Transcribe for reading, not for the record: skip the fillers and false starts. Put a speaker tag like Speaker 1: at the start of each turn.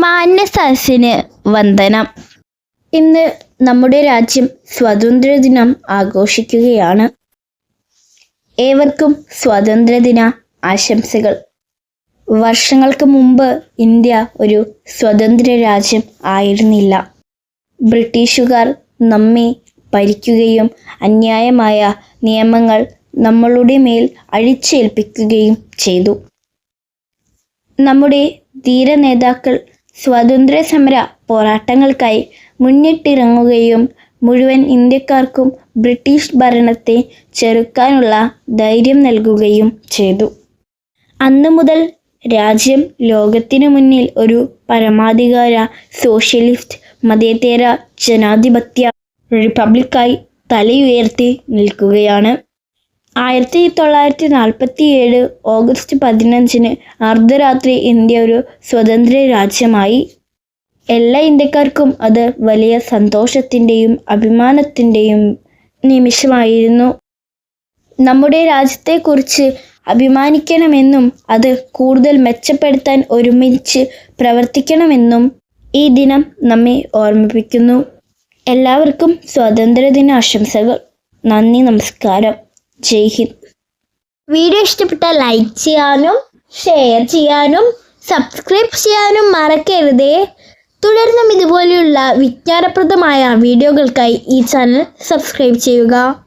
Speaker 1: മാന്യസദസ്സിന് വന്ദനം. ഇന്ന് നമ്മുടെ രാജ്യം സ്വാതന്ത്ര്യദിനം ആഘോഷിക്കുകയാണ്. ഏവർക്കും സ്വാതന്ത്ര്യദിന ആശംസകൾ. വർഷങ്ങൾക്ക് മുമ്പ് ഇന്ത്യ ഒരു സ്വതന്ത്ര രാജ്യം ആയിരുന്നില്ല. ബ്രിട്ടീഷുകാർ നമ്മെ ഭരിക്കുകയും അന്യായമായ നിയമങ്ങൾ നമ്മളുടെ മേൽ അടിച്ചേൽപ്പിക്കുകയും ചെയ്തു. നമ്മുടെ ധീര നേതാക്കൾ സ്വാതന്ത്ര്യ സമര പോരാട്ടങ്ങൾക്കായി മുന്നിട്ടിറങ്ങുകയും മുഴുവൻ ഇന്ത്യക്കാർക്കും ബ്രിട്ടീഷ് ഭരണത്തെ ചെറുക്കാനുള്ള ധൈര്യം നൽകുകയും ചെയ്തു. അന്നു മുതൽ രാജ്യം ലോകത്തിനു മുന്നിൽ ഒരു പരമാധികാര സോഷ്യലിസ്റ്റ് മതേതര ജനാധിപത്യ റിപ്പബ്ലിക്കായി തലയുയർത്തി നിൽക്കുകയാണ്. 1947 ഓഗസ്റ്റ് 15 അർദ്ധരാത്രി ഇന്ത്യ ഒരു സ്വതന്ത്ര രാജ്യമായി. എല്ലാ ഇന്ത്യക്കാർക്കും അത് വലിയ സന്തോഷത്തിൻ്റെയും അഭിമാനത്തിൻ്റെയും നിമിഷമായിരുന്നു. നമ്മുടെ രാജ്യത്തെക്കുറിച്ച് അഭിമാനിക്കണമെന്നും അത് കൂടുതൽ മെച്ചപ്പെടുത്താൻ ഒരുമിച്ച് പ്രവർത്തിക്കണമെന്നും ഈ ദിനം നമ്മെ ഓർമ്മിപ്പിക്കുന്നു. എല്ലാവർക്കും സ്വാതന്ത്ര്യദിന ആശംസകൾ. നന്ദി, നമസ്കാരം. ജയ് ഹിന്ദ്.
Speaker 2: വീഡിയോ ഇഷ്ടപ്പെട്ടാൽ ലൈക്ക് ചെയ്യാനും ഷെയർ ചെയ്യാനും സബ്സ്ക്രൈബ് ചെയ്യാനും മറക്കരുതേ. തുടർന്നും ഇതുപോലെയുള്ള വിജ്ഞാനപ്രദമായ വീഡിയോകൾക്കായി ഈ ചാനൽ സബ്സ്ക്രൈബ് ചെയ്യുക.